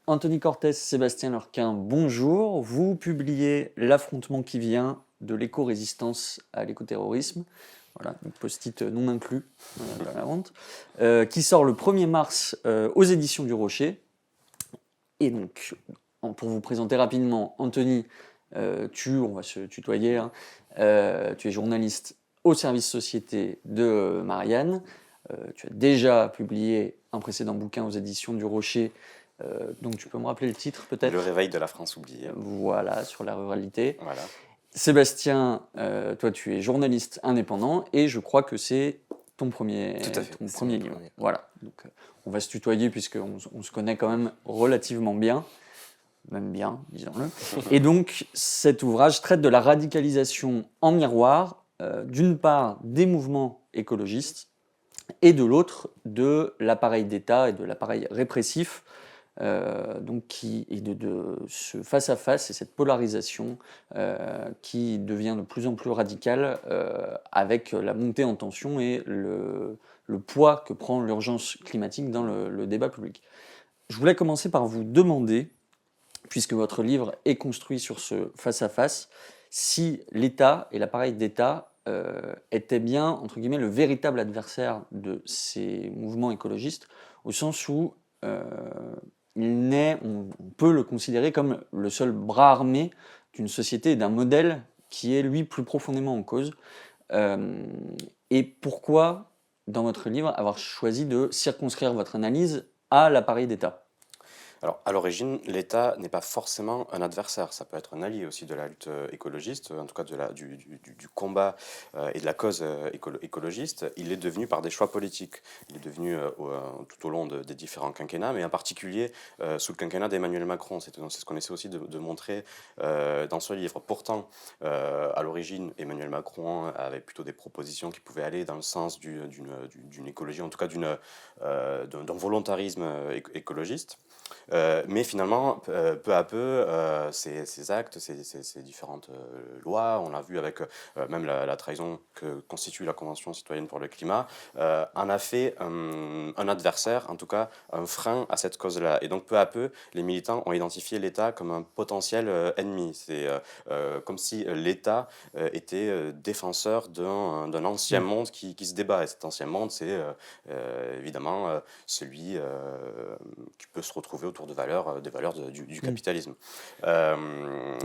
Anthony Cortez, Sébastien Lurquin, bonjour. Vous publiez L'affrontement qui vient, de l'éco-résistance à l'écoterrorisme. Voilà, donc post-it non inclus dans la vente, qui sort le 1er mars aux éditions du Rocher. Et donc, pour vous présenter rapidement, Anthony, on va se tutoyer, hein, tu es journaliste au service société de Marianne. Tu as déjà publié un précédent bouquin aux éditions du Rocher, donc tu peux me rappeler le titre peut-être? Le réveil de la France oubliée. Voilà, sur la ruralité. Voilà. Sébastien, toi tu es journaliste indépendant et je crois que c'est ton premier, Tout à fait, ton c'est premier mon livre. premier. Voilà, donc on va se tutoyer puisqu'on on se connaît quand même relativement bien, même bien, disons-le. Et donc cet ouvrage traite de la radicalisation en miroir, d'une part des mouvements écologistes et de l'autre de l'appareil d'État et de l'appareil répressif, donc qui est de ce face-à-face et cette polarisation qui devient de plus en plus radicale avec la montée en tension et le poids que prend l'urgence climatique dans le débat public. Je voulais commencer par vous demander, puisque votre livre est construit sur ce face-à-face, si l'État et l'appareil d'État étaient bien, entre guillemets, le véritable adversaire de ces mouvements écologistes, au sens où on peut le considérer comme le seul bras armé d'une société et d'un modèle qui est, lui, plus profondément en cause. Euh, et pourquoi, dans votre livre, avoir choisi de circonscrire votre analyse à l'appareil d'État? Alors, à l'origine, l'État n'est pas forcément un adversaire. Ça peut être un allié aussi de la lutte écologiste, en tout cas du combat et de la cause écologiste. Il est devenu par des choix politiques. Il est devenu tout au long des différents quinquennats, mais en particulier sous le quinquennat d'Emmanuel Macron. C'est ce qu'on essaie aussi de montrer dans ce livre. Pourtant, à l'origine, Emmanuel Macron avait plutôt des propositions qui pouvaient aller dans le sens d'une écologie, en tout cas d'un volontarisme écologiste. Mais finalement, peu à peu, ces actes, ces différentes lois, on l'a vu avec même la trahison que constitue la Convention citoyenne pour le climat, en a fait un adversaire, en tout cas un frein à cette cause-là. Et donc peu à peu, les militants ont identifié l'État comme un potentiel ennemi. C'est comme si l'État était défenseur d'un ancien monde qui se débat. Et cet ancien monde, c'est évidemment celui qui peut se retrouver autour des valeurs du capitalisme. Mais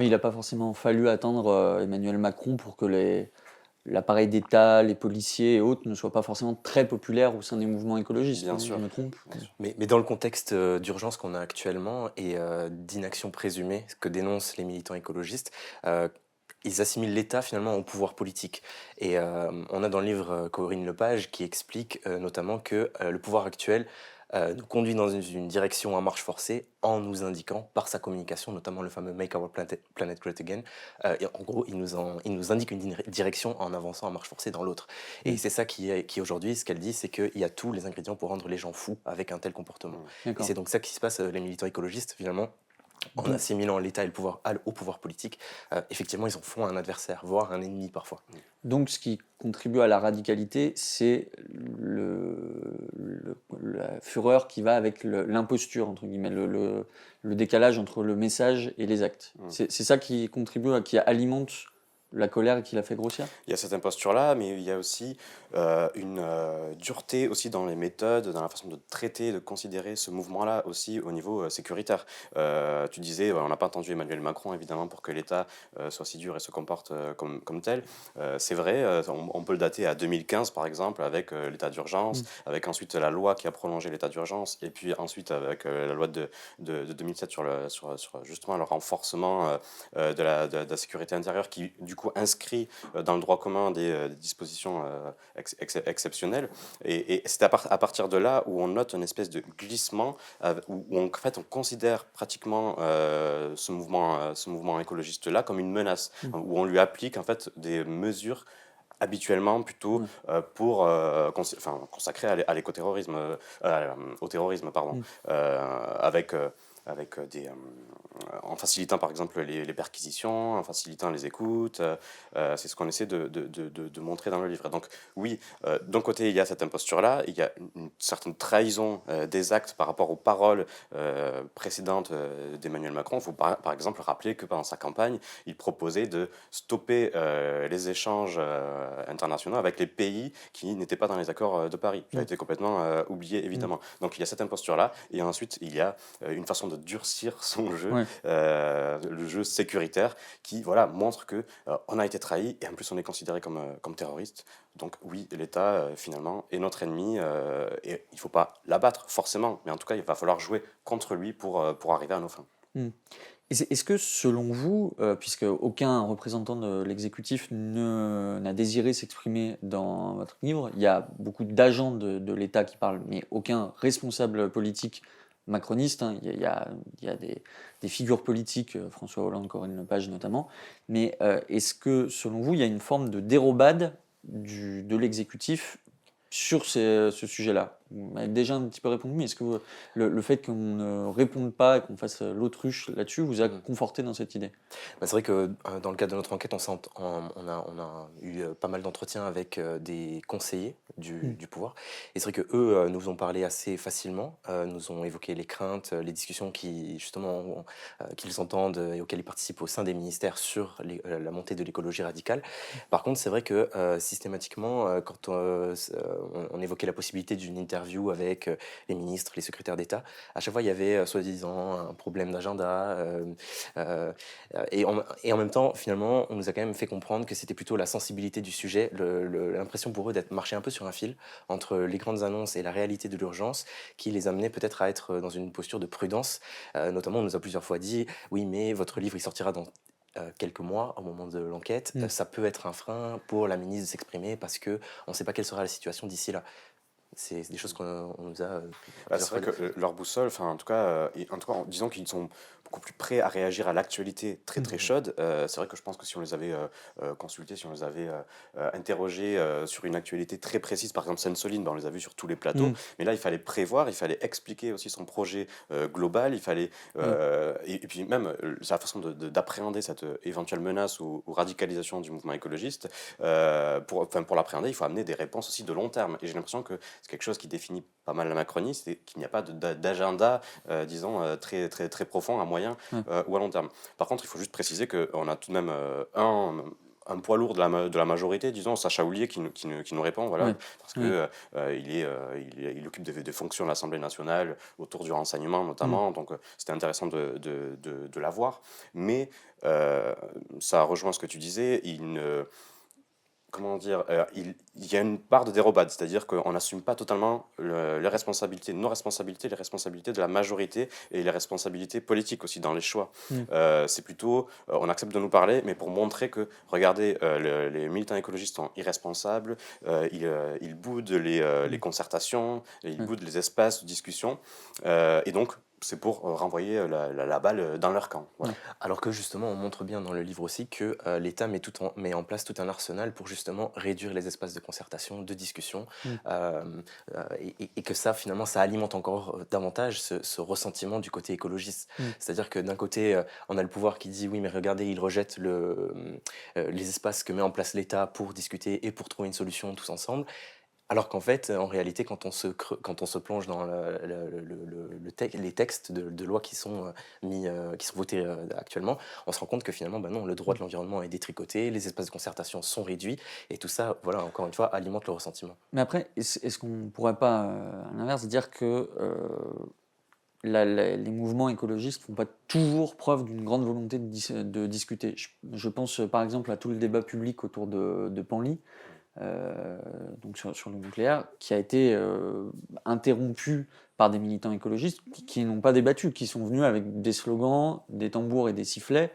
il n'a pas forcément fallu attendre Emmanuel Macron pour que l'appareil d'État, les policiers et autres ne soient pas forcément très populaires au sein des mouvements écologistes. Bien Je sûr. me trompe? Bien sûr. Mais dans le contexte d'urgence qu'on a actuellement et d'inaction présumée, ce que dénoncent les militants écologistes, ils assimilent l'État finalement au pouvoir politique. Et on a dans le livre Corinne Lepage qui explique notamment que le pouvoir actuel nous conduit dans une direction à marche forcée en nous indiquant par sa communication, notamment le fameux Make Our Planet Great Again. Et en gros, il nous indique une direction en avançant à marche forcée dans l'autre. Et c'est ça qui aujourd'hui, ce qu'elle dit, c'est qu'il y a tous les ingrédients pour rendre les gens fous avec un tel comportement. Et D'accord. c'est donc ça qui se passe, les militants écologistes, finalement, en Donc- assimilant l'État et le pouvoir au pouvoir politique. Effectivement, ils en font un adversaire, voire un ennemi parfois. Donc, ce qui contribue à la radicalité, c'est la fureur qui va avec l'imposture, entre guillemets, le décalage entre le message et les actes. C'est ça qui contribue, qui alimente la colère et qui la fait grossir? Il y a cette imposture-là, mais il y a aussi une dureté aussi dans les méthodes, dans la façon de traiter, de considérer ce mouvement-là aussi au niveau sécuritaire. Tu disais, on n'a pas entendu Emmanuel Macron, évidemment, pour que l'État soit si dur et se comporte comme tel. C'est vrai, on peut le dater à 2015, par exemple, avec l'état d'urgence, avec ensuite la loi qui a prolongé l'état d'urgence, et puis ensuite avec la loi de 2007 sur justement le renforcement de la sécurité intérieure qui, du coup, inscrit dans le droit commun des dispositions exceptionnelles. Et c'est à partir de là où on note une espèce de glissement, où en fait, on considère pratiquement ce mouvement écologiste-là comme une menace, où on lui applique en fait des mesures habituellement plutôt pour consacré à l'écoterrorisme, au terrorisme, pardon, avec en facilitant par exemple les perquisitions, en facilitant les écoutes. C'est ce qu'on essaie de montrer dans le livre. Et donc oui, d'un côté il y a cette imposture-là, il y a une certaine trahison des actes par rapport aux paroles précédentes d'Emmanuel Macron. Il faut par exemple rappeler que pendant sa campagne, il proposait de stopper les échanges internationaux avec les pays qui n'étaient pas dans les accords de Paris, qui a été complètement oublié évidemment. Donc il y a cette imposture-là, et ensuite il y a une façon de durcir son jeu, Ouais. le jeu sécuritaire, qui voilà, montre que on a été trahi, et en plus on est considéré comme terroriste. Donc oui, l'État finalement est notre ennemi, et il ne faut pas l'abattre forcément, mais en tout cas il va falloir jouer contre lui pour arriver à nos fins. Mm. Est-ce que selon vous, puisque aucun représentant de l'exécutif n'a désiré s'exprimer dans votre livre, il y a beaucoup d'agents de l'État qui parlent, mais aucun responsable politique macroniste, hein. Il y a des figures politiques, François Hollande, Corinne Lepage notamment, mais est-ce que selon vous, il y a une forme de dérobade de l'exécutif sur ce sujet-là? Vous m'avez déjà un petit peu répondu, mais est-ce que le fait qu'on ne réponde pas et qu'on fasse l'autruche là-dessus vous a conforté dans cette idée? Bah, c'est vrai que dans le cadre de notre enquête, on a eu pas mal d'entretiens avec des conseillers du pouvoir. Et c'est vrai que eux nous ont parlé assez facilement, nous ont évoqué les craintes, les discussions qu'ils entendent et auxquelles ils participent au sein des ministères sur la montée de l'écologie radicale. Par contre, c'est vrai que systématiquement, quand on évoquait la possibilité d'une interview avec les ministres, les secrétaires d'État, à chaque fois il y avait soi-disant un problème d'agenda. Et en même temps, finalement, on nous a quand même fait comprendre que c'était plutôt la sensibilité du sujet, l'impression pour eux d'être marché un peu sur un fil entre les grandes annonces et la réalité de l'urgence qui les amenait peut-être à être dans une posture de prudence. Notamment, on nous a plusieurs fois dit, oui, mais votre livre, il sortira dans quelques mois au moment de l'enquête. Ça peut être un frein pour la ministre de s'exprimer parce qu'on ne sait pas quelle sera la situation d'ici là. C'est des choses qu'on nous a C'est vrai que leur boussole, enfin en tout cas, disons qu'ils sont beaucoup plus prêts à réagir à l'actualité très très chaude. C'est vrai que je pense que si on les avait consultés, si on les avait interrogés sur une actualité très précise, par exemple Sainte-Soline, ben, on les a vus sur tous les plateaux, mais là il fallait prévoir, il fallait expliquer aussi son projet global, il fallait et puis même sa façon d'appréhender cette éventuelle menace ou radicalisation du mouvement écologiste. Pour l'appréhender, il faut amener des réponses aussi de long terme. Et j'ai l'impression que c'est quelque chose qui définit pas mal la Macronie, c'est qu'il n'y a pas d'agenda, disons, très, très, très profond à moyen ou à long terme. Par contre, il faut juste préciser qu'on a tout de même un poids lourd de la majorité, disons, Sacha Houlié, qui nous répond, voilà, parce que il occupe des fonctions à l'Assemblée nationale autour du renseignement notamment, donc c'était intéressant de l'avoir. Mais ça rejoint ce que tu disais, comment dire, il y a une part de dérobade, c'est-à-dire qu'on n'assume pas totalement les responsabilités, nos responsabilités, les responsabilités de la majorité et les responsabilités politiques aussi dans les choix. C'est plutôt, on accepte de nous parler, mais pour montrer que, regardez, les militants écologistes sont irresponsables, ils boudent les concertations, ils boudent les espaces de discussion, et donc c'est pour renvoyer la balle dans leur camp. Voilà. Alors que justement, on montre bien dans le livre aussi que l'État met en place tout un arsenal pour justement réduire les espaces de concertation, de discussion, et que ça, finalement, ça alimente encore davantage ce ressentiment du côté écologiste. C'est-à-dire que d'un côté, on a le pouvoir qui dit, oui, mais regardez, il rejette les espaces que met en place l'État pour discuter et pour trouver une solution tous ensemble. Alors qu'en fait, en réalité, quand on se plonge dans les textes de loi qui sont qui sont votés actuellement, on se rend compte que finalement, non, le droit de l'environnement est détricoté, les espaces de concertation sont réduits, et tout ça, voilà, encore une fois, alimente le ressentiment. Mais après, est-ce qu'on ne pourrait pas, à l'inverse, dire que les mouvements écologistes ne font pas toujours preuve d'une grande volonté de discuter? Je pense par exemple à tout le débat public autour de Panly. Donc sur le nucléaire, qui a été interrompu par des militants écologistes qui n'ont pas débattu, qui sont venus avec des slogans, des tambours et des sifflets.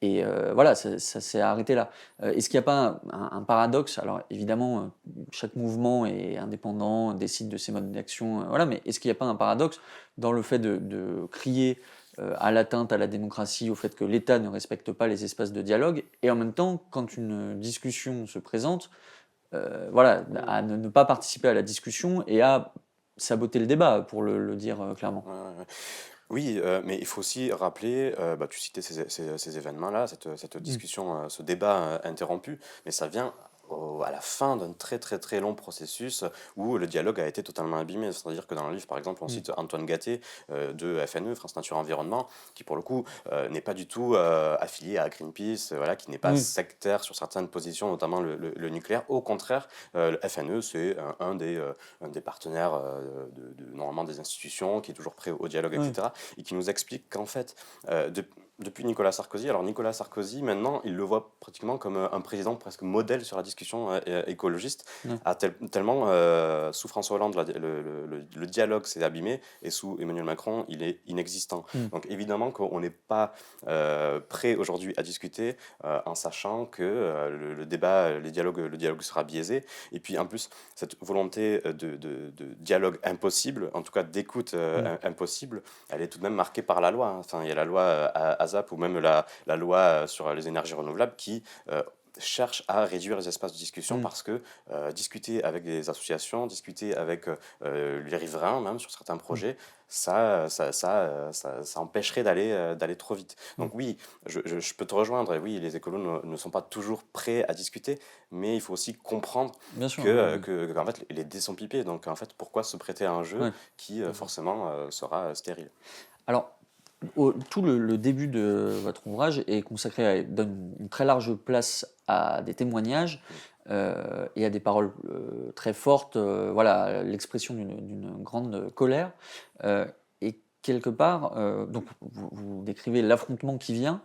Et voilà, ça s'est arrêté là. Est-ce qu'il n'y a pas un paradoxe? Alors évidemment, chaque mouvement est indépendant, décide de ses modes d'action, voilà, mais est-ce qu'il n'y a pas un paradoxe dans le fait de crier à l'atteinte à la démocratie, au fait que l'État ne respecte pas les espaces de dialogue, et en même temps, quand une discussion se présente, voilà, à ne pas participer à la discussion et à saboter le débat, pour le dire clairement. Oui, mais il faut aussi rappeler, tu citais ces événements-là, cette Mm. discussion, ce débat interrompu, mais ça vient à la fin d'un très très très long processus où le dialogue a été totalement abîmé. C'est-à-dire que dans le livre, par exemple, on Mm. cite Antoine Gatté de FNE, France Nature Environnement, qui pour le coup n'est pas du tout affilié à Greenpeace, voilà, qui n'est pas Oui, sectaire sur certaines positions, notamment le nucléaire. Au contraire, le FNE, c'est un des partenaires normalement des institutions, qui est toujours prêt au dialogue, oui, etc. Et qui nous explique qu'en fait, depuis Nicolas Sarkozy, alors Nicolas Sarkozy, maintenant, il le voit pratiquement comme un président presque modèle sur la discussion écologiste, oui. tellement sous François Hollande, le dialogue s'est abîmé, et sous Emmanuel Macron, il est inexistant. Mm. Donc évidemment qu'on n'est pas prêt aujourd'hui à discuter en sachant que le débat, le dialogue sera biaisé. Et puis en plus, cette volonté de dialogue impossible, en tout cas d'écoute Mm. impossible, elle est tout de même marquée par la loi, hein. Enfin, il y a la loi ASAP ou même la loi sur les énergies renouvelables qui cherche à réduire les espaces de discussion Mm. parce que discuter avec des associations, discuter avec les riverains même sur certains Mm. projets, ça empêcherait d'aller trop vite. Mm. Donc oui, je peux te rejoindre, et oui, les écolos ne sont pas toujours prêts à discuter, mais il faut aussi comprendre Bien sûr. Oui, oui. qu'en fait, les dés sont pipés. Donc en fait, pourquoi se prêter à un jeu Ouais. qui forcément sera stérile? Alors, tout le début de votre ouvrage est consacré donne une très large place à des témoignages et à des paroles très fortes, voilà, l'expression d'une grande colère. Et quelque part, donc vous décrivez l'affrontement qui vient.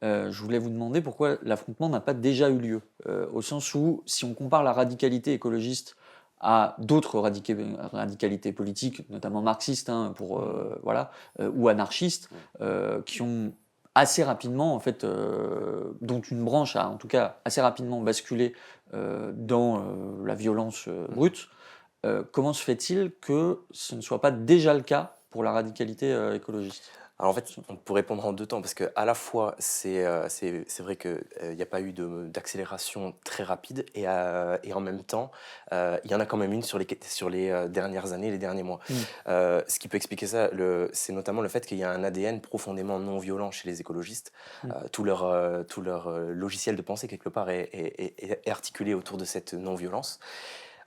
Je voulais vous demander pourquoi l'affrontement n'a pas déjà eu lieu, au sens où si on compare la radicalité écologiste à d'autres radicalités politiques, notamment marxistes, hein, voilà, ou anarchistes, qui ont assez rapidement, en fait, dont une branche a en tout cas assez rapidement basculé dans la violence brute. Comment se fait-il que ce ne soit pas déjà le cas pour la radicalité écologiste? Alors en fait, on peut répondre en deux temps, parce que à la fois, c'est vrai qu'il n'y a pas eu d'accélération très rapide, et en même temps, il y en a quand même une sur les dernières années, les derniers mois. Mm. Ce qui peut expliquer ça, c'est notamment le fait qu'il y a un ADN profondément non violent chez les écologistes. Mm. Tout leur logiciel de pensée, quelque part, est articulé autour de cette non-violence.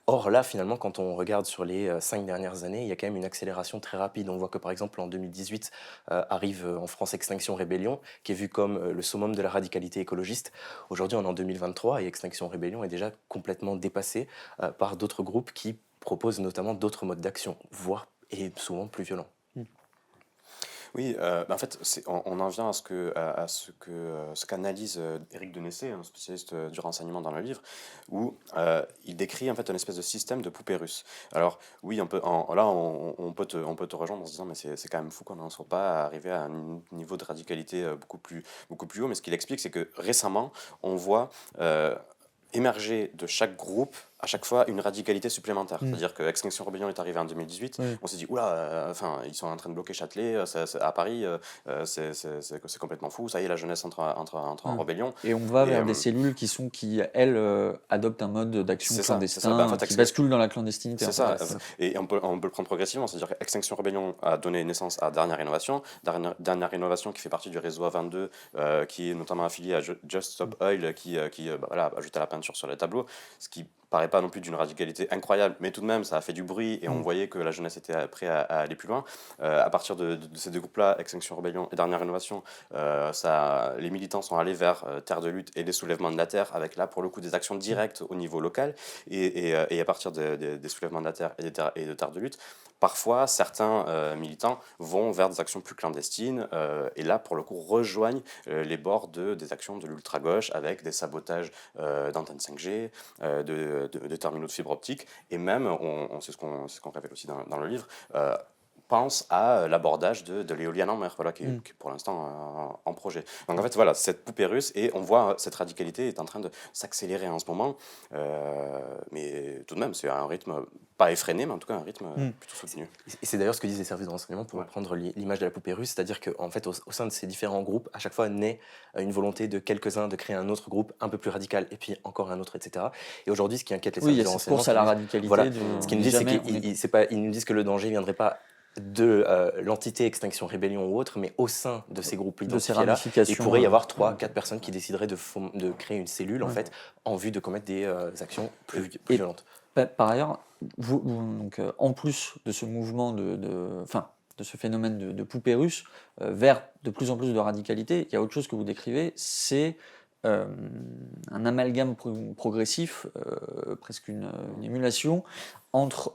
Or là, finalement, quand on regarde sur les 5 dernières années, il y a quand même une accélération très rapide. On voit que par exemple en 2018 arrive en France Extinction Rébellion, qui est vu comme le summum de la radicalité écologiste. Aujourd'hui, on est en 2023 et Extinction Rébellion est déjà complètement dépassé par d'autres groupes qui proposent notamment d'autres modes d'action, voire et souvent plus violents. Oui, en fait, on en vient à ce qu'analyse Éric Denessé, un spécialiste du renseignement dans le livre, où il décrit en fait une espèce de système de poupée russe. Alors oui, là, on peut te rejoindre en se disant, mais c'est quand même fou qu'on n'en soit pas arrivé à un niveau de radicalité beaucoup plus haut. Mais ce qu'il explique, c'est que récemment, on voit émerger de chaque groupe à chaque fois une radicalité supplémentaire. Mm. C'est-à-dire que Extinction Rebellion est arrivé en 2018, Oui. on s'est dit, oula, enfin, ils sont en train de bloquer Châtelet à Paris, c'est complètement fou, ça y est, la jeunesse entre en Ouais. rébellion. Et on va Et, vers des cellules qui elles, adoptent un mode d'action c'est ça. Bah, en clandestin, fait, qui basculent dans la clandestinité. c'est En fait. ça, Ouais, c'est ça. et on peut le prendre progressivement, c'est-à-dire qu'Extinction Rebellion a donné naissance à Dernière Innovation, Dernière Innovation qui fait partie du réseau A22, qui est notamment affilié à Just Stop Oil, qui voilà, a jeté la peinture sur les tableaux, ce qui paraît pas non plus d'une radicalité incroyable, mais tout de même ça a fait du bruit et on Mm. voyait que la jeunesse était prête à aller plus loin. À partir de ces deux groupes-là, Extinction Rebellion et Dernière Innovation, les militants sont allés vers Terre de Lutte et les soulèvements de la Terre, avec là pour le coup des actions directes au niveau local, et à partir des soulèvements de la Terre et de Terre de Lutte, parfois certains militants vont vers des actions plus clandestines, et là pour le coup rejoignent les bords des actions de l'ultra-gauche avec des sabotages d'antennes 5G, de terminaux de fibre optique, et même, c'est ce qu'on révèle aussi dans le livre, pense à l'abordage de l'éolienne en mer, voilà, qui est pour l'instant en projet. Donc en fait, voilà, cette poupée russe, et on voit cette radicalité est en train de s'accélérer en ce moment, mais tout de même, c'est un rythme pas effréné, mais en tout cas un rythme plutôt soutenu. Et c'est d'ailleurs ce que disent les services de renseignement pour Ouais. reprendre l'image de la poupée russe, c'est-à-dire qu'en fait, au sein de ces différents groupes, à chaque fois naît une volonté de quelques-uns de créer un autre groupe un peu plus radical, et puis encore un autre, etc. Et aujourd'hui, ce qui inquiète les Oui, il y services a de cette renseignement, course à la c'est radicalité. voilà, De, ce qu'ils nous on est disent, c'est jamais- on est- qu'ils nous disent que le danger ne viendrait pas de l'entité Extinction Rébellion ou autre, mais au sein de ces groupes de ces identifiés-là, ramifications. il pourrait y avoir 3-4 personnes qui décideraient de créer une cellule en Ouais. fait, en vue de commettre des actions plus Et- violentes. Par ailleurs, donc, en plus de ce mouvement enfin, de ce phénomène de poupée russe vers de plus en plus de radicalité, il y a autre chose que vous décrivez, c'est un amalgame progressif, presque une émulation, entre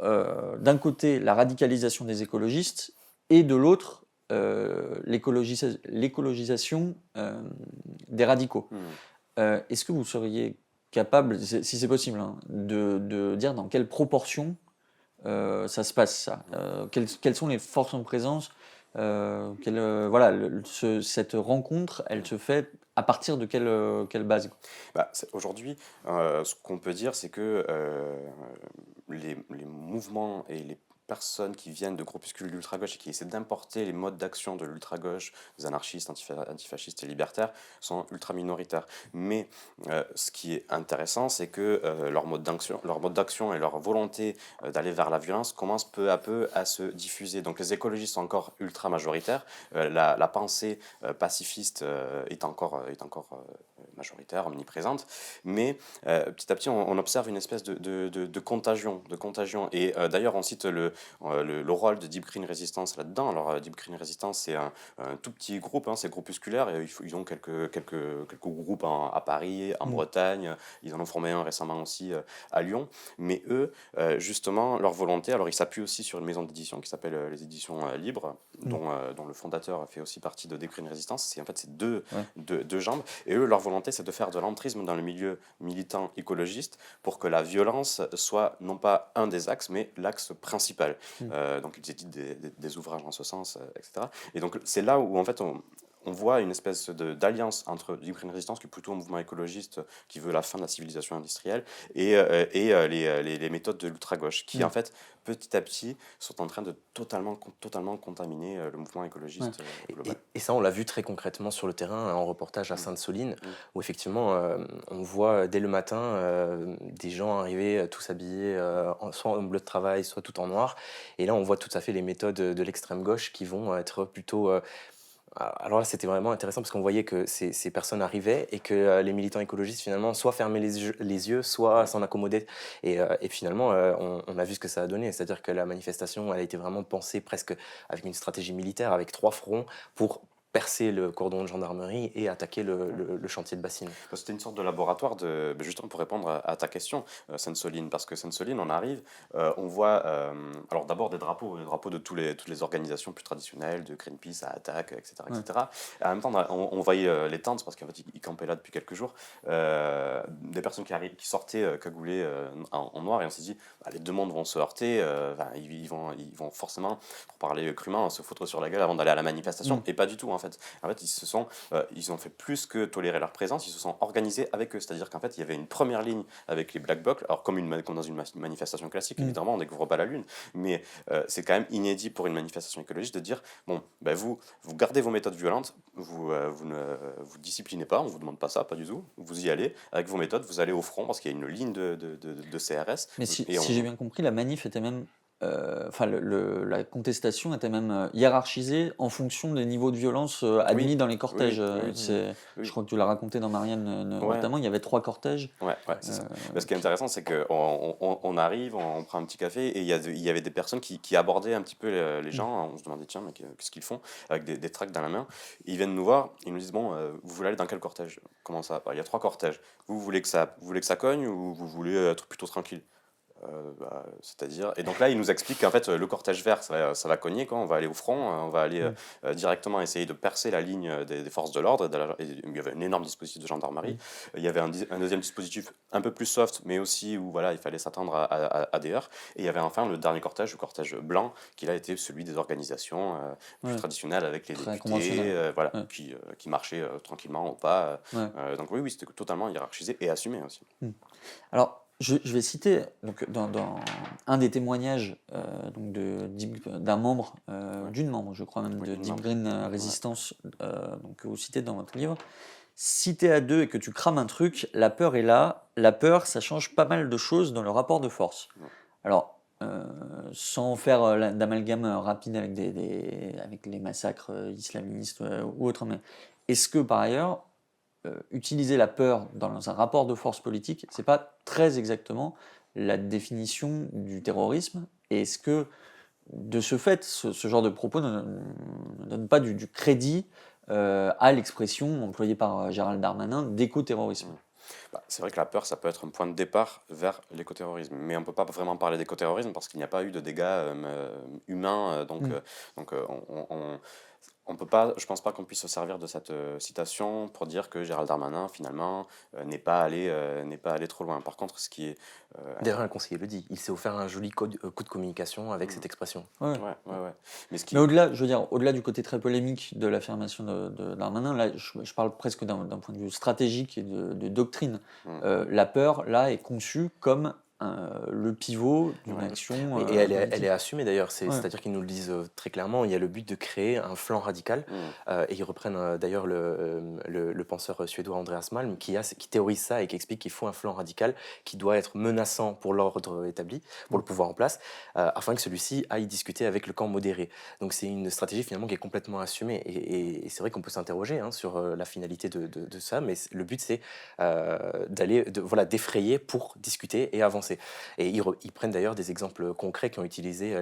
d'un côté la radicalisation des écologistes et de l'autre l'écologisation des radicaux. Est-ce que vous seriez capable, si c'est possible, hein, de dire dans quelle proportion ça se passe, ça quelles sont les forces en présence voilà, cette rencontre, elle se fait à partir de quelle base? Aujourd'hui, ce qu'on peut dire, c'est que les mouvements et les personnes qui viennent de groupuscules d'ultra-gauche et qui essaient d'importer les modes d'action de l'ultra-gauche, des anarchistes, antifascistes et libertaires, sont ultra minoritaires. Mais ce qui est intéressant, c'est que leur mode d'action et leur volonté d'aller vers la violence commencent peu à peu à se diffuser. Donc les écologistes sont encore ultra majoritaires, la pensée pacifiste est encore majoritaire, omniprésente, mais petit à petit on observe une espèce de contagion. Et d'ailleurs on cite le rôle de Deep Green Resistance là-dedans. Alors Deep Green Resistance c'est un tout petit groupe, hein, c'est groupusculaire, et ils ont quelques groupes à Paris, en Bretagne, ils en ont formé un récemment aussi à Lyon, mais eux justement leur volonté, alors ils s'appuient aussi sur une maison d'édition qui s'appelle les éditions Libres, dont le fondateur fait aussi partie de Deep Green Resistance. C'est deux jambes, et eux leur volonté c'est de faire de l'entrisme dans le milieu militant écologiste pour que la violence soit non pas un des axes mais l'axe principal. Donc ils éditent des ouvrages en ce sens, etc. Et donc c'est là où en fait on voit une espèce d'alliance entre Deep Green Resistance, qui est plutôt un mouvement écologiste qui veut la fin de la civilisation industrielle, et les méthodes de l'ultra-gauche, qui en fait, petit à petit, sont en train de totalement contaminer le mouvement écologiste global. Et ça, on l'a vu très concrètement sur le terrain, en reportage à Sainte-Soline, où effectivement, on voit dès le matin des gens arriver tous habillés, soit en bleu de travail, soit tout en noir. Et là, on voit tout à fait les méthodes de l'extrême gauche qui vont être plutôt... alors là, c'était vraiment intéressant parce qu'on voyait que ces personnes arrivaient et que les militants écologistes, finalement, soit fermaient les yeux, soit s'en accommodaient. Et finalement, on a vu ce que ça a donné. C'est-à-dire que la manifestation, elle a été vraiment pensée presque avec une stratégie militaire, avec 3 fronts pour percer le cordon de gendarmerie et attaquer le chantier de Bassine. C'était une sorte de laboratoire justement pour répondre à ta question, Sainte-Soline, parce que Sainte-Soline, on arrive, on voit alors d'abord des drapeaux de toutes les organisations plus traditionnelles, de Greenpeace à Attaque, etc. etc. Et en même temps, on voyait les tentes, parce qu'en fait, ils campaient là depuis quelques jours, des personnes qui sortaient cagoulées en noir, et on s'est dit, les deux mondes vont se heurter, ils vont forcément, pour parler crûment, se foutre sur la gueule avant d'aller à la manifestation, et pas du tout, en fait, ils ont fait plus que tolérer leur présence, ils se sont organisés avec eux. C'est-à-dire qu'en fait, il y avait une première ligne avec les Black Blocs, alors comme dans une manifestation classique, évidemment, on ne découvre pas la Lune, mais c'est quand même inédit pour une manifestation écologiste de dire, bon, vous gardez vos méthodes violentes, vous ne vous disciplinez pas, on ne vous demande pas ça, pas du tout, vous y allez, avec vos méthodes, vous allez au front, parce qu'il y a une ligne de CRS. Mais si j'ai bien compris, la manif était même... Enfin, la contestation était même hiérarchisée en fonction des niveaux de violence admis dans les cortèges. Je crois que tu l'as raconté dans Marianne notamment, il y avait 3 cortèges. Ouais, c'est ça. Ce qui est intéressant, c'est qu'on arrive, on prend un petit café, et il y avait des personnes qui abordaient un petit peu les gens. On se demandait, tiens, mais qu'est-ce qu'ils font avec des tracts dans la main. Ils viennent nous voir, ils nous disent, bon, vous voulez aller dans quel cortège? Comment ça? Il y a 3 cortèges. Vous voulez que ça cogne, ou vous voulez être plutôt tranquille? C'est-à-dire, et donc là il nous explique qu'en fait le cortège vert ça va cogner, on va aller au front, on va aller directement essayer de percer la ligne des forces de l'ordre, et il y avait un énorme dispositif de gendarmerie, il y avait un deuxième dispositif un peu plus soft, mais aussi où voilà, il fallait s'attendre à des heurts, et il y avait enfin le dernier cortège, le cortège blanc, qui là était celui des organisations plus traditionnelles, avec les députés qui marchaient tranquillement au pas, donc oui c'était totalement hiérarchisé et assumé aussi. Alors je vais citer donc, dans un des témoignages donc d'un membre, d'une membre, je crois même, de Deep Green Resistance, donc, que vous citez dans votre livre. Si t'es à 2 et que tu crames un truc, la peur est là. La peur, ça change pas mal de choses dans le rapport de force. Alors, sans faire d'amalgame rapide avec, avec les massacres islamistes ou autres, mais est-ce que par ailleurs, utiliser la peur dans un rapport de force politique, c'est pas très exactement la définition du terrorisme? Et est-ce que, de ce fait, ce genre de propos ne donne pas du crédit à l'expression employée par Gérald Darmanin d'éco-terrorisme? Bah, c'est vrai que la peur, ça peut être un point de départ vers l'écoterrorisme. Mais on ne peut pas vraiment parler d'écoterrorisme parce qu'il n'y a pas eu de dégâts humains. Donc on peut pas, je pense pas qu'on puisse se servir de cette citation pour dire que Gérald Darmanin, finalement, n'est pas allé trop loin. Par contre, ce qui est... D'ailleurs, un conseiller le dit, il s'est offert un joli coup de communication avec cette expression. Ouais. Ouais. Mais ce qui... Mais au-delà, je veux dire, au-delà du côté très polémique de l'affirmation de Darmanin, là, je parle presque d'un point de vue stratégique et de doctrine. La peur, là, est conçue comme le pivot d'une action. Et elle est assumée d'ailleurs, Ouais. c'est-à-dire qu'ils nous le disent très clairement, il y a le but de créer un flanc radical, et ils reprennent d'ailleurs le penseur suédois Andreas Malm qui théorise ça et qui explique qu'il faut un flanc radical qui doit être menaçant pour l'ordre établi, pour le pouvoir en place, afin que celui-ci aille discuter avec le camp modéré. Donc c'est une stratégie finalement qui est complètement assumée, et c'est vrai qu'on peut s'interroger sur la finalité de ça, mais le but c'est d'effrayer pour discuter et avancer. Et ils prennent d'ailleurs des exemples concrets qui ont utilisé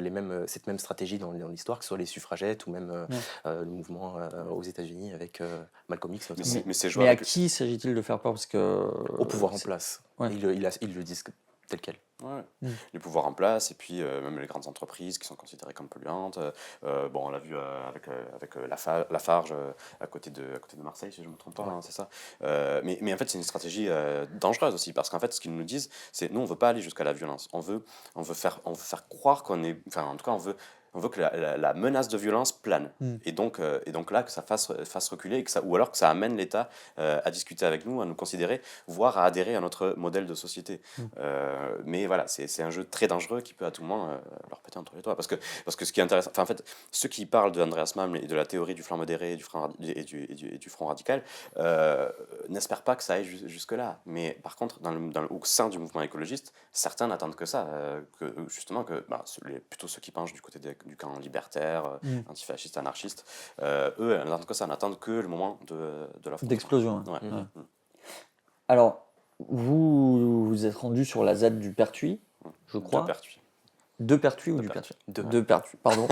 cette même stratégie dans l'histoire, que ce soit les suffragettes ou même le mouvement aux États-Unis avec Malcolm X notamment. Mais à qui s'agit-il de faire peur? Parce que, au pouvoir en place. Ouais. Ils le disent tel quel. Ouais. Les pouvoirs en place, et puis même les grandes entreprises qui sont considérées comme polluantes. Bon, on l'a vu avec Lafarge à côté de Marseille, si je ne me trompe pas, c'est ça. Mais en fait, c'est une stratégie dangereuse aussi, parce qu'en fait, ce qu'ils nous disent, c'est nous, on ne veut pas aller jusqu'à la violence. On veut faire croire qu'on est... Enfin, en tout cas, on veut que la menace de violence plane. Et donc là, que ça fasse reculer, ou alors que ça amène l'État à discuter avec nous, à nous considérer, voire à adhérer à notre modèle de société. Mais voilà, c'est un jeu très dangereux qui peut à tout moment leur péter entre les doigts. Parce que ce qui est intéressant, en fait, ceux qui parlent de Andreas Malm et de la théorie du flanc modéré et du front radical n'espèrent pas que ça aille jusque-là. Mais par contre, au sein du mouvement écologiste, certains n'attendent que ça, plutôt ceux qui penchent du côté du camp libertaire, antifasciste, anarchiste, eux, n'attendent que ça, n'attendent que le moment de la d'explosion. Ouais. Alors, vous vous êtes rendu sur la ZAD du Pertuis, je crois. De Pertuis ou du Pertuis? De Pertuis, pardon.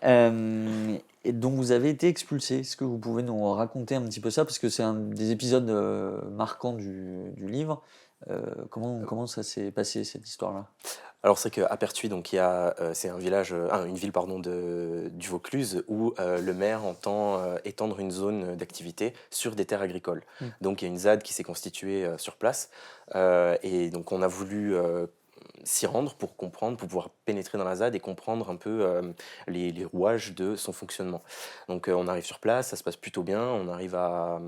Et donc vous avez été expulsé. Est-ce que vous pouvez nous raconter un petit peu ça? Parce que c'est un des épisodes marquants du livre. Comment ça s'est passé, cette histoire-là? Alors c'est qu'à Pertuis, donc c'est une ville du Vaucluse où le maire entend étendre une zone d'activité sur des terres agricoles. Donc il y a une ZAD qui s'est constituée sur place, et donc on a voulu s'y rendre pour comprendre, pour pouvoir pénétrer dans la ZAD et comprendre un peu les rouages de son fonctionnement. Donc on arrive sur place, ça se passe plutôt bien, on arrive à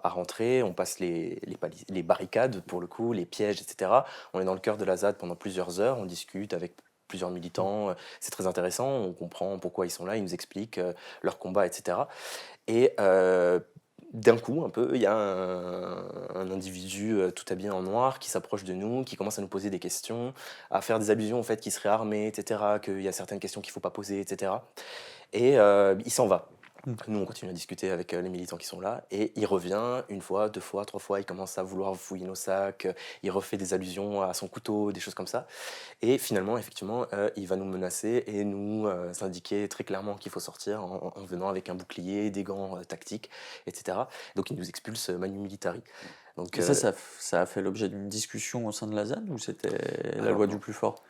rentrer, on passe les barricades pour le coup, les pièges, etc. On est dans le cœur de la ZAD pendant plusieurs heures, on discute avec plusieurs militants, c'est très intéressant, on comprend pourquoi ils sont là, ils nous expliquent leur combat, etc. Et d'un coup, un peu, il y a un individu tout habillé en noir qui s'approche de nous, qui commence à nous poser des questions, à faire des allusions au fait qu'il serait armé, etc., qu'il y a certaines questions qu'il ne faut pas poser, etc. Et il s'en va. Nous, on continue à discuter avec les militants qui sont là, et il revient une fois, deux fois, trois fois, il commence à vouloir fouiller nos sacs, il refait des allusions à son couteau, des choses comme ça. Et finalement, effectivement, il va nous menacer et nous indiquer très clairement qu'il faut sortir en venant avec un bouclier, des gants tactiques, etc. Donc il nous expulse manu militari. Donc, et ça a fait l'objet d'une discussion au sein de la ZAD, ou c'était la loi du plus fort?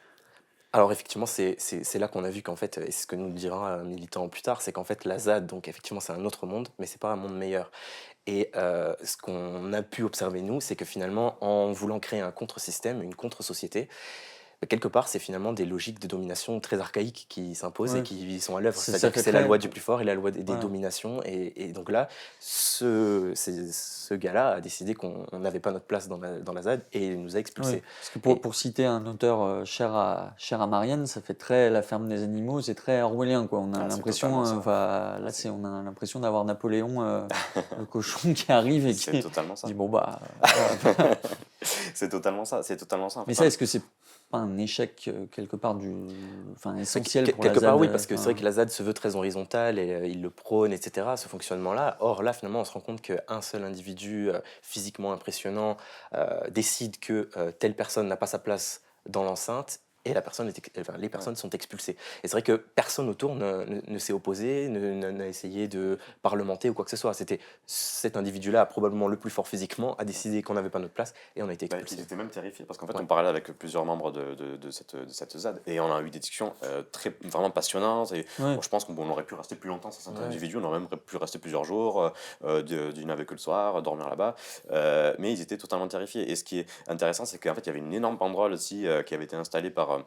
Alors effectivement, c'est là qu'on a vu qu'en fait, et c'est ce que nous dira un militant plus tard, c'est qu'en fait la ZAD, donc effectivement c'est un autre monde, mais c'est pas un monde meilleur. Et ce qu'on a pu observer nous, c'est que finalement, en voulant créer un contre-système, une contre-société, quelque part, c'est finalement des logiques de domination très archaïques qui s'imposent et qui sont à l'œuvre. C'est-à-dire que c'est la loi du plus fort et la loi des dominations. Et donc là, ce gars-là a décidé qu'on n'avait pas notre place dans la ZAD et il nous a expulsés. Oui, parce que pour citer un auteur cher à Marianne, ça fait très La ferme des animaux, c'est très orwellien, quoi. On a l'impression, là, on a l'impression d'avoir Napoléon, le cochon qui arrive et qui totalement ça. dit bon bah. C'est totalement ça. Mais ça, est-ce que c'est pas un échec quelque part essentiel pour la Quelque part, ZAD, oui, parce que c'est vrai que la ZAD se veut très horizontale et il le prône, etc., ce fonctionnement-là. Or, là, finalement, on se rend compte qu'un seul individu physiquement impressionnant décide que telle personne n'a pas sa place dans l'enceinte et les personnes sont expulsées. Et c'est vrai que personne autour ne s'est opposé, n'a essayé de parlementer ou quoi que ce soit. C'était cet individu-là, probablement le plus fort physiquement, a décidé qu'on n'avait pas notre place et on a été Bah, expulsé. ils étaient même terrifiés parce qu'en fait, Ouais. on parlait avec plusieurs membres de cette ZAD et on a eu des discussions vraiment passionnantes. Et Ouais. bon, je pense qu'on aurait pu rester plus longtemps sans cet Ouais. individu, on aurait même pu rester plusieurs jours, dîner avec eux le soir, dormir là-bas. Mais ils étaient totalement terrifiés. Et ce qui est intéressant, c'est qu'en fait, il y avait une énorme banderole aussi qui avait été installée par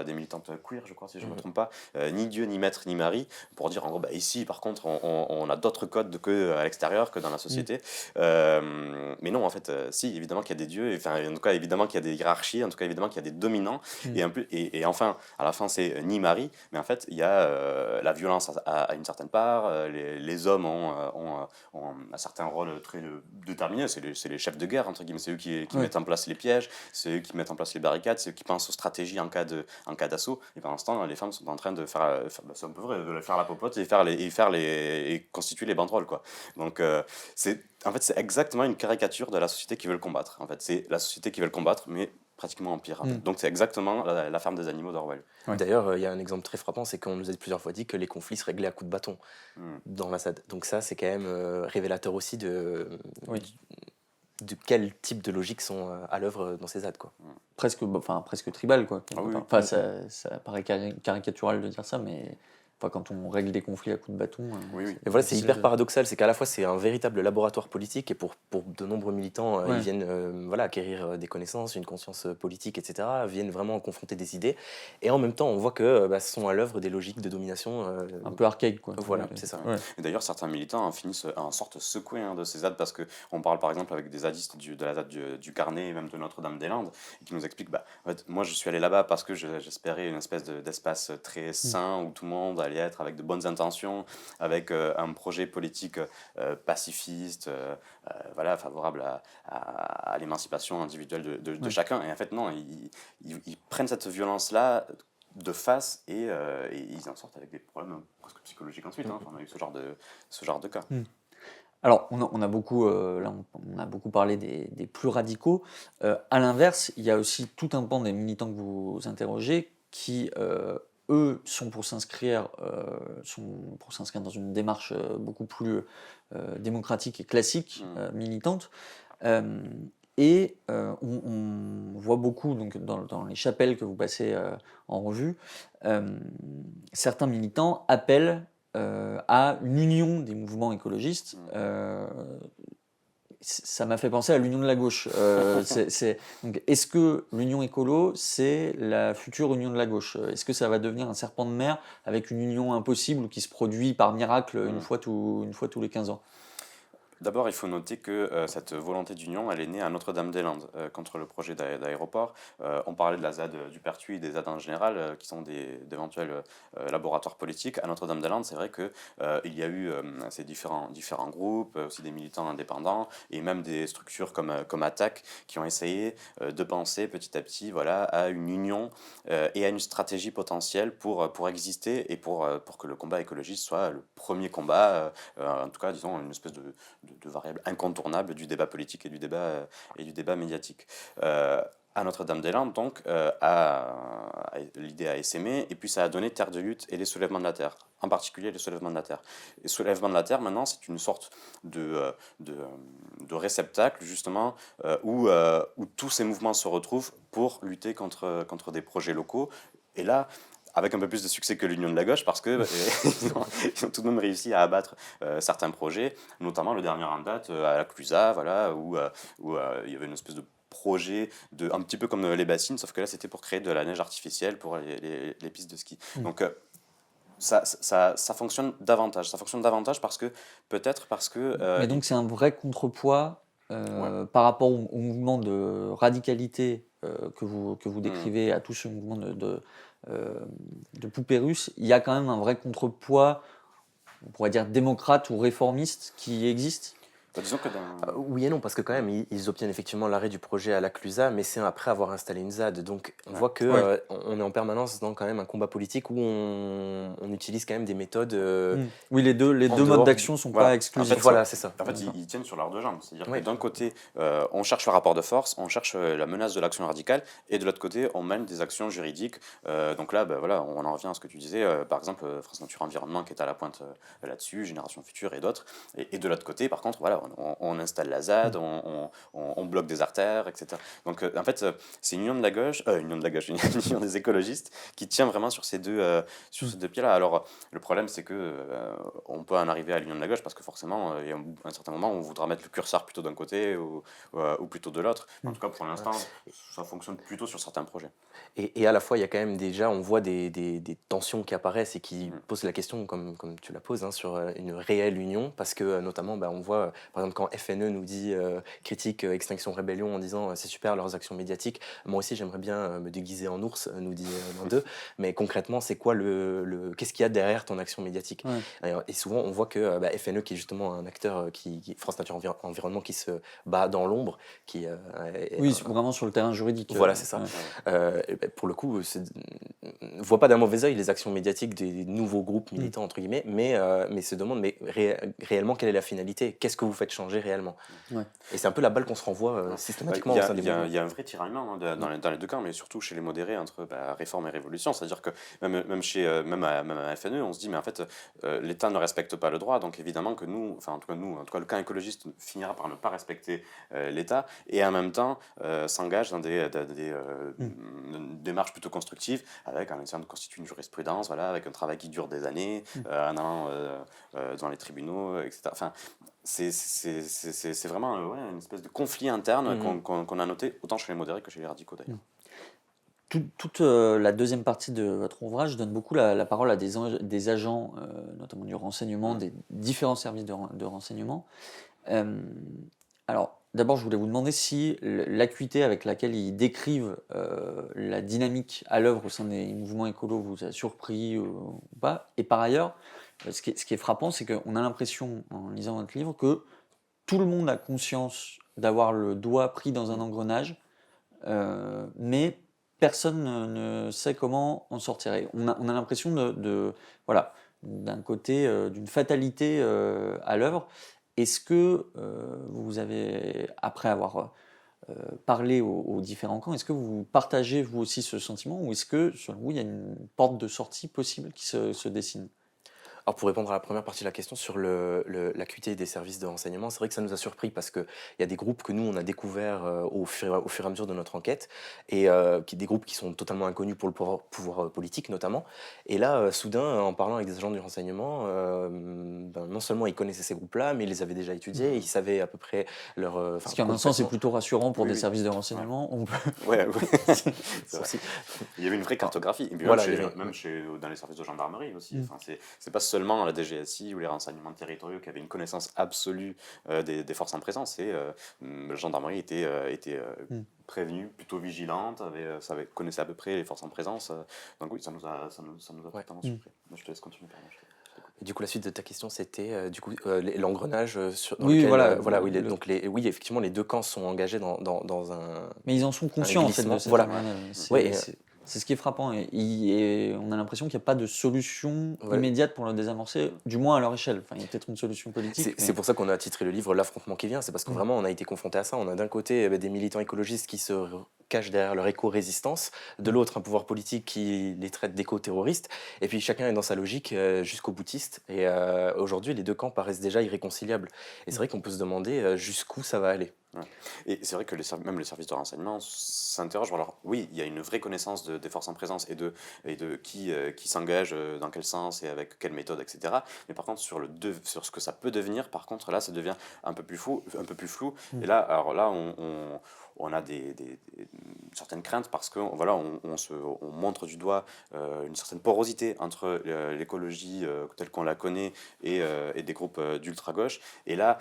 des militantes queer, je crois, si je ne me trompe pas, ni Dieu, ni maître, ni mari, pour dire en gros, bah, ici, par contre, on a d'autres codes qu'à l'extérieur, que dans la société. Mais non, en fait, si, évidemment qu'il y a des dieux, enfin, en tout cas, évidemment qu'il y a des hiérarchies, en tout cas, évidemment qu'il y a des dominants, et enfin, à la fin, c'est ni mari, mais en fait, il y a la violence à une certaine part, les hommes ont un certain rôle très déterminé, c'est les chefs de guerre, entre guillemets, c'est eux qui mettent en place les pièges, c'est eux qui mettent en place les barricades, c'est eux qui pensent aux stratégies en cas d'assaut, et pendant ce temps, les femmes sont en train de faire c'est un peu vrai, de faire la popote et constituer les banderoles, quoi. Donc, en fait, c'est exactement une caricature de la société qu'ils veulent combattre. En fait, c'est la société qu'ils veulent combattre, mais pratiquement en pire. En fait. Donc, c'est exactement la ferme des animaux d'Orwell. Ouais. D'ailleurs, il y a un exemple très frappant, c'est qu'on nous a plusieurs fois dit que les conflits se réglaient à coups de bâton dans la SAD. Donc ça, c'est quand même révélateur aussi de quel type de logiques sont à l'œuvre dans ces ZAD, quoi. Presque tribal, quoi. Ah oui, oui. Enfin, ça paraît caricatural de dire ça, mais quand on règle des conflits à coups de bâton. Oui, oui. Et voilà, c'est difficile hyper de- paradoxal, c'est qu'à la fois c'est un véritable laboratoire politique et pour de nombreux militants, Ouais. ils viennent acquérir des connaissances, une conscience politique, etc., viennent vraiment confronter des idées. Et en même temps, on voit que ce sont à l'œuvre des logiques de domination. Un peu archaïque, quoi. Voilà, c'est ça. Ouais. Et d'ailleurs, certains militants en finissent en sorte secoués de ces ZAD parce qu'on parle par exemple avec des zadistes de la ZAD du Carnet et même de Notre-Dame-des-Landes qui nous expliquent en fait, moi je suis allé là-bas parce que j'espérais une espèce d'espace très sain où tout le monde allait être avec de bonnes intentions, avec un projet politique pacifiste, favorable à l'émancipation individuelle de chacun. Et en fait, non, ils prennent cette violence-là de face et ils en sortent avec des problèmes presque psychologiques ensuite. Enfin, on a eu ce genre de cas. Alors, on a beaucoup, là, on a beaucoup parlé des plus radicaux. À l'inverse, il y a aussi tout un pan des militants que vous interrogez qui, eux, sont pour s'inscrire dans une démarche beaucoup plus démocratique et classique, militante. On voit beaucoup donc, dans les chapelles que vous passez en revue, certains militants appellent à une union des mouvements écologistes. Ça m'a fait penser à l'union de la gauche. Donc, est-ce que l'union écolo, c'est la future union de la gauche ? Est-ce que ça va devenir un serpent de mer avec une union impossible qui se produit par miracle une fois tous les 15 ans ? D'abord, il faut noter que cette volonté d'union, elle est née à Notre-Dame-des-Landes contre le projet d'aéroport. On parlait de la ZAD du Pertuis et des ZAD en général, qui sont d'éventuels laboratoires politiques. À Notre-Dame-des-Landes, c'est vrai qu'il y a eu ces différents groupes, aussi des militants indépendants, et même des structures comme Attac, qui ont essayé de penser petit à petit à une union et à une stratégie potentielle pour exister et pour que le combat écologiste soit le premier combat, en tout cas, disons, une espèce de variables incontournables du débat politique et du débat médiatique. À Notre-Dame-des-Landes, donc, l'idée a essaimé, et puis ça a donné Terre de lutte et les soulèvements de la Terre, en particulier les soulèvements de la Terre. Les soulèvements de la Terre, maintenant, c'est une sorte de réceptacle, justement, où tous ces mouvements se retrouvent pour lutter contre des projets locaux. Et là, avec un peu plus de succès que l'Union de la gauche, parce que ils ont tout de même réussi à abattre certains projets, notamment le dernier en date à la Clusaz, où il y avait une espèce de projet un petit peu comme les bassines, sauf que là c'était pour créer de la neige artificielle pour les pistes de ski. Donc ça fonctionne davantage. Ça fonctionne davantage parce que Mais donc c'est un vrai contrepoids par rapport au mouvement de radicalité que vous décrivez, à tout ce mouvement de poupées russes. Il y a quand même un vrai contrepoids, on pourrait dire démocrate ou réformiste, qui existe. Disons que dans... Oui et non, parce que quand même, ils obtiennent effectivement l'arrêt du projet à la CLUSA, mais c'est après avoir installé une ZAD. Donc on voit que Ouais. on est en permanence dans quand même un combat politique où on utilise quand même des méthodes Oui, les deux en modes dehors d'action sont Voilà. pas En exclusifs. fait, Voilà, c'est ça. En fait, ils tiennent sur leurs deux jambes. C'est-à-dire Ouais. que d'un côté, on cherche le rapport de force, on cherche la menace de l'action radicale, et de l'autre côté, on mène des actions juridiques. Donc là, voilà, on en revient à ce que tu disais, par exemple, France Nature Environnement qui est à la pointe là-dessus, Génération Future et d'autres. Et de l'autre côté, par contre, voilà, on installe la ZAD, on bloque des artères, etc. Donc en fait, c'est une union de la gauche, une union des écologistes qui tient vraiment sur ces deux pieds-là. Alors, le problème, c'est que on peut en arriver à l'union de la gauche parce que forcément, il y a un certain moment où on voudra mettre le curseur plutôt d'un côté ou plutôt de l'autre. En tout cas, pour l'instant, ça fonctionne plutôt sur certains projets. Et à la fois, il y a quand même déjà, on voit des tensions qui apparaissent et qui posent la question, comme tu la poses, hein, sur une réelle union, parce que notamment, on voit, par exemple, quand FNE nous dit, critique Extinction Rébellion en disant c'est super leurs actions médiatiques, moi aussi j'aimerais bien me déguiser en ours, nous dit l'un d'eux, mais concrètement, c'est quoi qu'est-ce qu'il y a derrière ton action médiatique? Et souvent, on voit que FNE, qui est justement un acteur, France Nature Environnement, qui se bat dans l'ombre, Oui, c'est vraiment sur le terrain juridique. Voilà, c'est ça. Pour le coup, ne voit pas d'un mauvais œil les actions médiatiques des nouveaux groupes militants, entre guillemets, mais se demande réellement quelle est la finalité, qu'est-ce que vous faites changer réellement. Ouais. Et c'est un peu la balle qu'on se renvoie systématiquement au sein des mouvements. Il y a un vrai tiraillement dans les deux camps, mais surtout chez les modérés entre réforme et révolution. C'est-à-dire que même à FNE, on se dit, mais en fait, l'État ne respecte pas le droit, donc évidemment que nous, en tout cas le camp écologiste finira par ne pas respecter l'État, et en même temps s'engage dans des démarches plutôt constructives, en essayant de constituer une jurisprudence, voilà, avec un travail qui dure des années, en allant dans les tribunaux, etc. Enfin, c'est vraiment une espèce de conflit interne qu'on a noté autant chez les modérés que chez les radicaux d'ailleurs. Toute la deuxième partie de votre ouvrage donne beaucoup la parole à des agents, notamment du renseignement, des différents services de renseignement. Alors, d'abord, je voulais vous demander si l'acuité avec laquelle ils décrivent la dynamique à l'œuvre au sein des mouvements écolos vous a surpris ou pas. Et par ailleurs, ce qui est frappant, c'est qu'on a l'impression, en lisant votre livre, que tout le monde a conscience d'avoir le doigt pris dans un engrenage, mais personne ne sait comment en sortir. Et on a l'impression voilà, d'un côté, d'une fatalité à l'œuvre. Est-ce que vous avez, après avoir parlé aux différents camps, est-ce que vous partagez vous aussi ce sentiment, ou est-ce que, selon vous, il y a une porte de sortie possible qui se dessine? Alors pour répondre à la première partie de la question sur l'acuité des services de renseignement, c'est vrai que ça nous a surpris parce qu'il y a des groupes que nous, on a découverts au fur et à mesure de notre enquête, et des groupes qui sont totalement inconnus pour le pouvoir politique notamment. Et là, soudain, en parlant avec des agents du renseignement, non seulement ils connaissaient ces groupes-là, mais ils les avaient déjà étudiés, et ils savaient à peu près leur... Ce qui, en un sens, est plutôt rassurant pour Oui, des oui. services de renseignement. Ouais, c'est vrai. aussi. Il y avait une vraie cartographie. Et puis Voilà, même dans les services de gendarmerie aussi. Enfin, c'est pas seulement la DGSI ou les renseignements territoriaux qui avaient une connaissance absolue des forces en présence. La gendarmerie était prévenue, plutôt vigilante, connaissait à peu près les forces en présence. Donc oui, ça nous a totalement surpris. Je te laisse continuer. Pardon, Et du coup, la suite de ta question, c'était l'engrenage dans Oui, lequel, voilà, donc oui, effectivement, les deux camps sont engagés dans un... Mais ils en sont conscients, en fait, de glissement. cette Voilà. engrenage. Ouais, C'est ce qui est frappant. Et on a l'impression qu'il n'y a pas de solution immédiate pour le désamorcer, du moins à leur échelle. Enfin, il y a peut-être une solution politique. C'est pour ça qu'on a titré le livre L'affrontement qui vient. C'est parce que vraiment, on a été confronté à ça. On a d'un côté des militants écologistes qui se cachent derrière leur éco-résistance, de l'autre un pouvoir politique qui les traite d'éco-terroristes, et puis chacun est dans sa logique jusqu'au boutiste. Et aujourd'hui, les deux camps paraissent déjà irréconciliables. Et c'est vrai qu'on peut se demander jusqu'où ça va aller. Ouais. Et c'est vrai que même les services de renseignement s'interrogent. Alors oui, il y a une vraie connaissance des forces en présence et de qui s'engage dans quel sens et avec quelle méthode, etc. Mais par contre, sur ce que ça peut devenir, par contre, là, ça devient un peu plus flou. Et là, alors là, on a certaines craintes parce que voilà, on montre du doigt une certaine porosité entre l'écologie telle qu'on la connaît et des groupes d'ultra-gauche. Et là,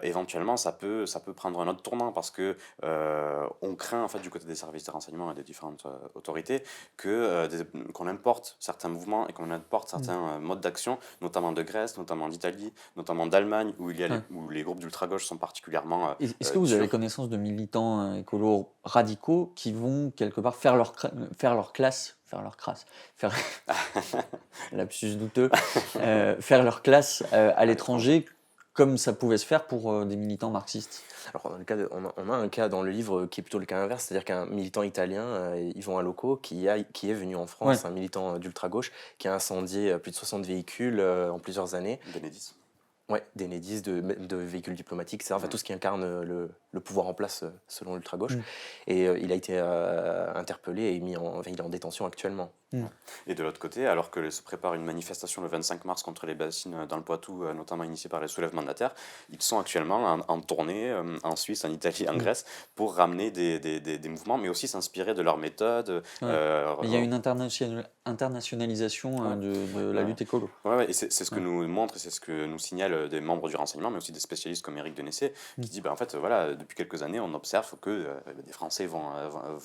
éventuellement, ça peut prendre un autre tournant parce que on craint en fait du côté des services de renseignement et des différentes autorités qu'on importe certains mouvements et qu'on importe certains modes d'action, notamment de Grèce, notamment d'Italie, notamment d'Allemagne, où où les groupes d'ultra-gauche sont particulièrement Est-ce que vous avez durs. connaissance de militants écolos radicaux qui vont quelque part faire leur classe, faire lapsus douteux, faire leur classe à l'étranger, comme ça pouvait se faire pour des militants marxistes? Alors, dans le cas on a un cas dans le livre qui est plutôt le cas inverse, c'est-à-dire qu'un militant italien, Yvon Aloco, qui est venu en France, Ouais. un militant d'ultra-gauche, qui a incendié plus de 60 véhicules en plusieurs années. Benedis. Ouais, d'Enedis, de véhicules diplomatiques, etc. Enfin, tout ce qui incarne le pouvoir en place selon l'ultra-gauche. Et il a été interpellé et il est en détention actuellement. Et de l'autre côté, alors que se prépare une manifestation le 25 mars contre les bassines dans le Poitou, notamment initiée par les soulèvements de la terre, ils sont actuellement en tournée en Suisse, en Italie, en Grèce, pour ramener des mouvements, mais aussi s'inspirer de leurs méthodes. Mais il y a une internationalisation Ouais. de la lutte écolo. Ouais, et c'est ce que nous montre et c'est ce que nous signalent des membres du renseignement, mais aussi des spécialistes comme Éric Denessé, qui dit en fait, voilà, depuis quelques années, on observe que des Français vont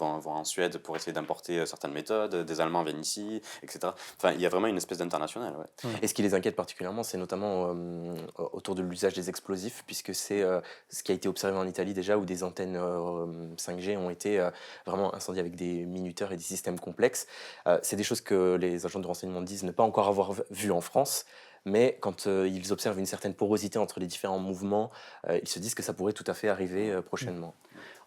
en Suède pour essayer d'importer certaines méthodes, des Allemands viennent ici, etc. Enfin, il y a vraiment une espèce d'international. Ouais. Et ce qui les inquiète particulièrement, c'est notamment autour de l'usage des explosifs, puisque c'est ce qui a été observé en Italie déjà, où des antennes 5G ont été vraiment incendiées avec des minuteurs et des systèmes complexes. C'est des choses que les agents de renseignement disent ne pas encore avoir vues en France. Mais quand ils observent une certaine porosité entre les différents mouvements, ils se disent que ça pourrait tout à fait arriver prochainement.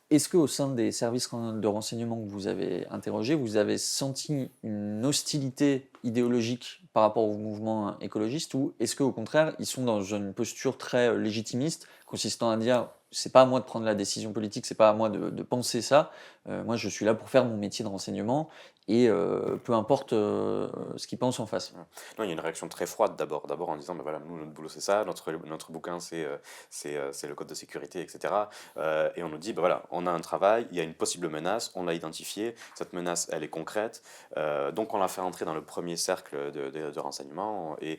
Est-ce qu'au sein des services de renseignement que vous avez interrogés, vous avez senti une hostilité idéologique par rapport au mouvement écologiste, ou est-ce qu'au contraire, ils sont dans une posture très légitimiste, consistant à dire c'est pas à moi de prendre la décision politique, c'est pas à moi de penser ça, moi je suis là pour faire mon métier de renseignement et peu importe ce qu'ils pensent en face. Non, il y a une réaction très froide d'abord en disant, ben voilà, nous, notre boulot c'est ça, notre bouquin c'est le code de sécurité, etc. Et on nous dit, ben voilà, on a un travail, il y a une possible menace, on l'a identifiée, cette menace elle est concrète, donc on l'a fait entrer dans le premier cercle de renseignement et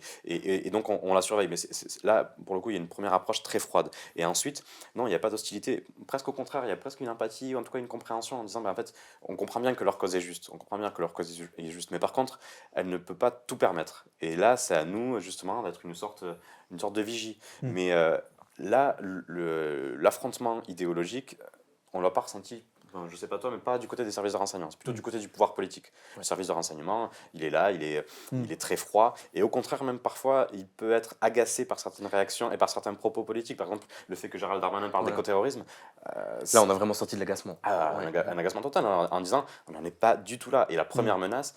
donc on la surveille. Mais là, pour le coup, il y a une première approche très froide. Et ensuite, non, il n'y a pas d'hostilité, presque au contraire, il y a presque une empathie, ou en tout cas une compréhension en disant, ben en fait, on comprend bien que leur cause est juste, on comprend bien que leur cause est juste, mais par contre, elle ne peut pas tout permettre. Et là, c'est à nous, justement, d'être une sorte de vigie. Mais là, l'affrontement idéologique, on l'a pas ressenti. Enfin, je sais pas toi, mais pas du côté des services de renseignement. C'est plutôt du côté du pouvoir politique. Le service de renseignement, il est là, il est très froid. Et au contraire, même parfois, il peut être agacé par certaines réactions et par certains propos politiques. Par exemple, le fait que Gérald Darmanin parle d'écoterrorisme. Là, on a vraiment sorti de l'agacement. Un agacement total en disant on n'en est pas du tout là. Et la première menace,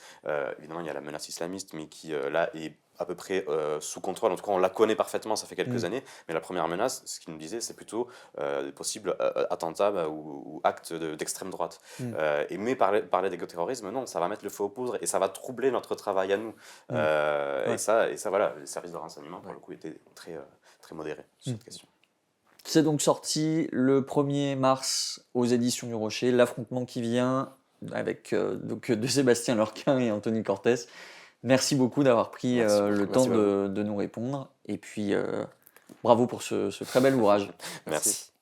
évidemment, il y a la menace islamiste, mais qui là est à peu près sous contrôle. En tout cas, on la connaît parfaitement, ça fait quelques années. Mais la première menace, ce qu'il nous disait, c'est plutôt des possibles attentats ou actes d'extrême droite. Mais parler d'écoterrorisme, non, ça va mettre le feu aux poudres et ça va troubler notre travail à nous. Et ça, voilà, les services de renseignement, pour le coup, étaient très, très modérés sur cette question. C'est donc sorti le 1er mars aux éditions du Rocher, L'affrontement qui vient, avec donc de Sébastien Lorquin et Anthony Cortès. Merci beaucoup d'avoir pris le temps de nous répondre. Et puis, bravo pour ce très bel ouvrage. Merci.